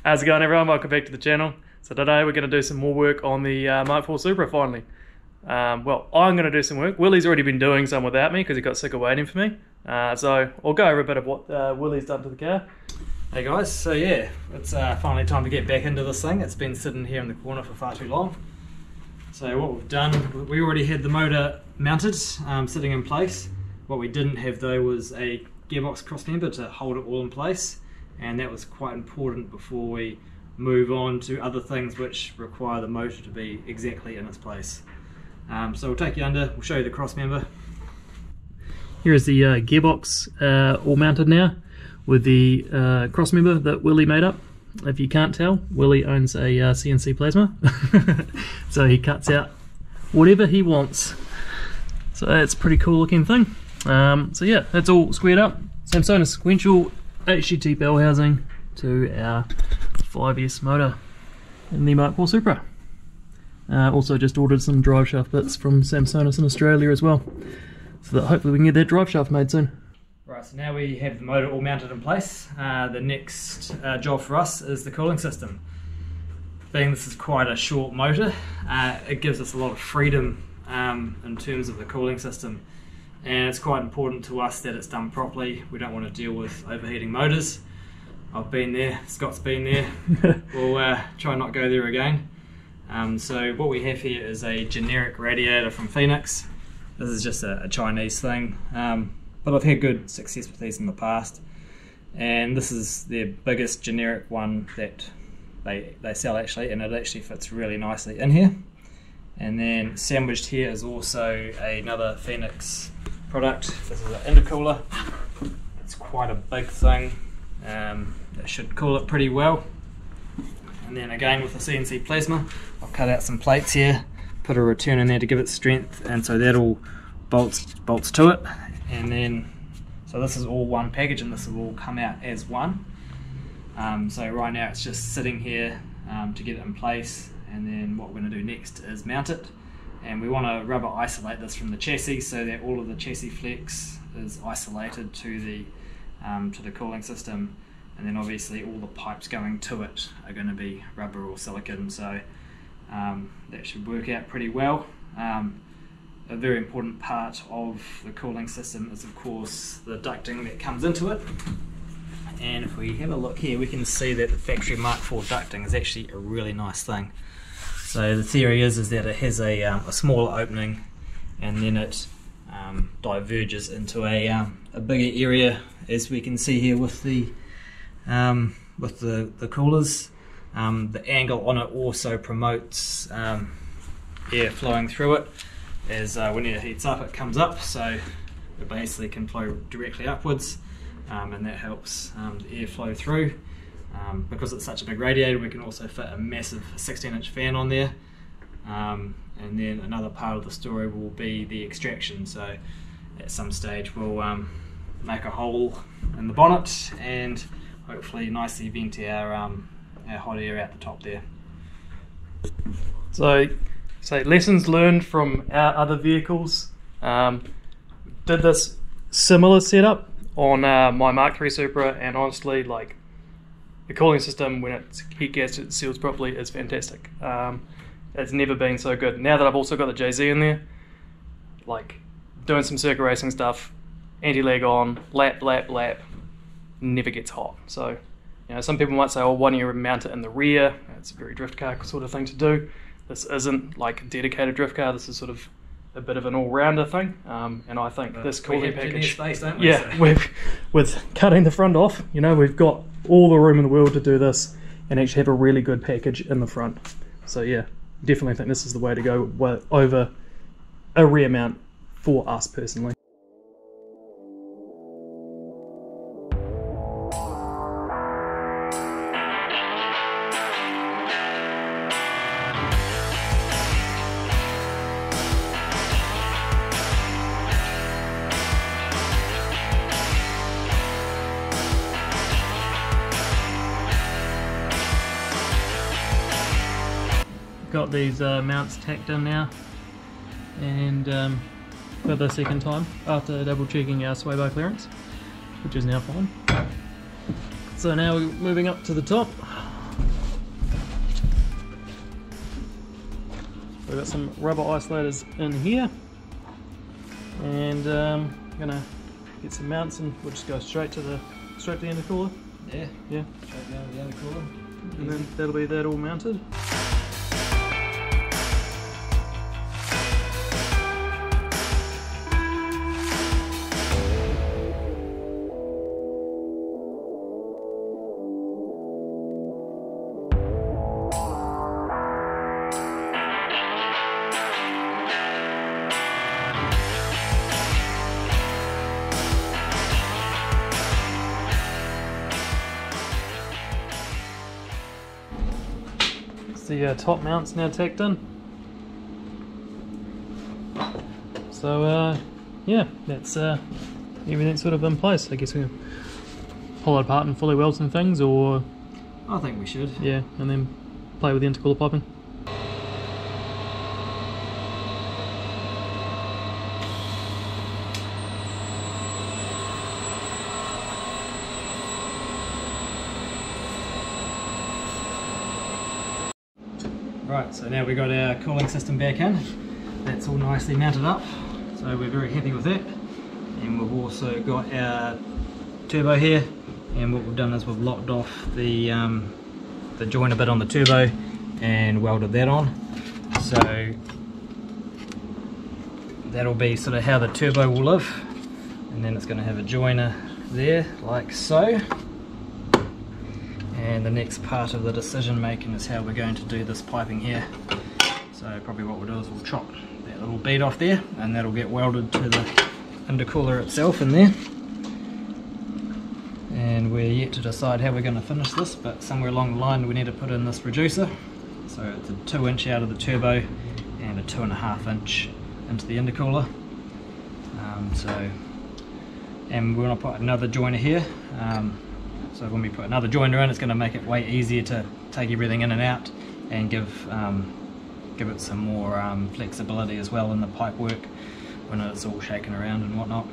How's it going, everyone? Welcome back to the channel. So today we're going to do some more work on the MK4 Supra finally. Well, I'm going to do some work. Willie's already been doing some without me because he got sick of waiting for me. So I'll go over a bit of what Willie's done to the car. Hey guys, so yeah, it's finally time to get back into this thing. It's been sitting here in the corner for far too long. So what we've done, we already had the motor mounted, sitting in place. What we didn't have though was a gearbox cross member to hold it all in place, and that was quite important before we move on to other things which require the motor to be exactly in its place. So we'll take you under, we'll show you the cross member. Here is the gearbox all mounted now with the cross member that Willie made up. If you can't tell, Willie owns a CNC plasma, so he cuts out whatever he wants. So it's a pretty cool looking thing. So yeah, that's all squared up. Samsonite sequential HGT bell housing to our 5S motor in the MK4 Supra. Also just ordered some drive shaft bits from Samsonite in Australia as well, so that hopefully we can get that drive shaft made soon. Right, so now we have the motor all mounted in place. The next job for us is the cooling system. Being this is quite a short motor, it gives us a lot of freedom in terms of the cooling system, and it's quite important to us that it's done properly. We don't want to deal with overheating motors. I've been there, Scott's been there. We'll try not go there again. So what we have here is a generic radiator from Phoenix. This is just a Chinese thing, but I've had good success with these in the past, and this is their biggest generic one that they sell actually, and it actually fits really nicely in here. And then sandwiched here is also another Phoenix product. This is an intercooler. It's quite a big thing. It should cool it pretty well. And then again with the CNC plasma, I've cut out some plates here, put a return in there to give it strength, and so that all bolts to it. And then, so this is all one package, and this will all come out as one. So right now it's just sitting here to get it in place, and then what we're going to do next is mount it. And we want to rubber isolate this from the chassis so that all of the chassis flex is isolated to the cooling system, and then obviously all the pipes going to it are going to be rubber or silicone, so that should work out pretty well. A very important part of the cooling system is of course the ducting that comes into it, and if we have a look here we can see that the factory MK4 ducting is actually a really nice thing. So the theory is that it has a smaller opening, and then it diverges into a bigger area, as we can see here with the coolers. The angle on it also promotes air flowing through it, as when it heats up it comes up, so it basically can flow directly upwards, and that helps the air flow through. Because it's such a big radiator, we can also fit a massive 16-inch fan on there. And then another part of the story will be the extraction, so at some stage we'll make a hole in the bonnet and hopefully nicely vent our hot air out the top there. So lessons learned from our other vehicles. Did this similar setup on my MK3 Supra, and honestly, like, the cooling system when it's heat gas it seals properly is fantastic. It's never been so good. Now that I've also got the JZ in there, like doing some circuit racing stuff, anti-lag on, lap, never gets hot. So, you know, some people might say, oh, why don't you mount it in the rear? It's a very drift car sort of thing to do. This isn't like a dedicated drift car. This is sort of a bit of an all-rounder thing, and I think this cooling package, space, don't we? Yeah, with cutting the front off, you know, we've got all the room in the world to do this and actually have a really good package in the front. So yeah, definitely think this is the way to go over a rear mount for us personally. Got these mounts tacked in now, and for the second time after double checking our sway bar clearance, which is now fine. So now we're moving up to the top. We've got some rubber isolators in here, and I'm gonna get some mounts and we'll just go straight to the intercooler. Yeah. Yeah. Straight down to the intercooler. And then that'll be that all mounted. The top mount's now tacked in. So yeah, that's everything sort of in place. I guess we can pull it apart and fully weld some things, or I think we should. Yeah, and then play with the intercooler piping. Right, so now we've got our cooling system back in. That's all nicely mounted up, so we're very happy with that. And we've also got our turbo here, and what we've done is we've locked off the joint a bit on the turbo and welded that on. So that'll be sort of how the turbo will live, and then it's going to have a joiner there like so. And the next part of the decision making is how we're going to do this piping here. So probably what we'll do is we'll chop that little bead off there, and that'll get welded to the intercooler itself in there. And we're yet to decide how we're going to finish this, but somewhere along the line we need to put in this reducer. So it's a 2-inch out of the turbo and a 2.5-inch into the intercooler. And we're going to put another joiner here. So when we put another joiner in, it's going to make it way easier to take everything in and out, and give it some more flexibility as well in the pipe work when it's all shaking around and whatnot.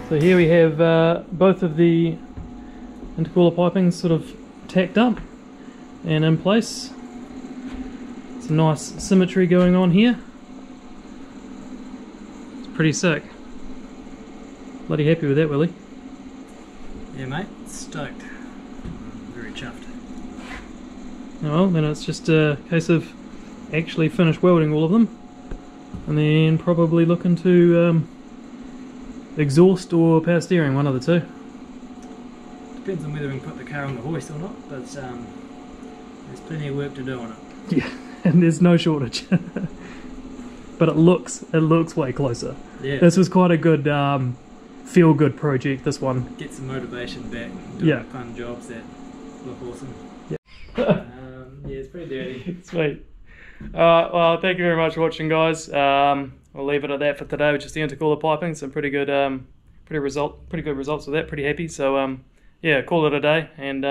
So here we have both of the intercooler pipings sort of tacked up and in place. Some nice symmetry going on here. It's pretty sick. Bloody happy with that, Willie. Yeah mate, stoked. Very chuffed. Well, then it's just a case of actually finish welding all of them, and then probably looking to exhaust or power steering, one of the two. Depends on whether we can put the car on the hoist or not, but there's plenty of work to do on it. Yeah, and there's no shortage. But it looks way closer. Yeah. This was quite a good feel good project, this one. Get some motivation back, doing fun jobs that look awesome. Yeah. Yeah, it's pretty dirty. Sweet. Well, thank you very much for watching, guys. We'll leave it at that for today with just the intercooler piping. Some pretty good results with that. Pretty happy. So yeah, call it a day, and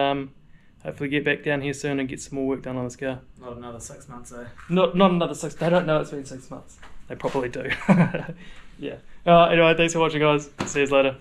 hopefully get back down here soon and get some more work done on this car. Not another 6 months, eh? Not another 6. They don't know it's been 6 months. they probably do. Yeah. Anyway, thanks for watching, guys. See you later.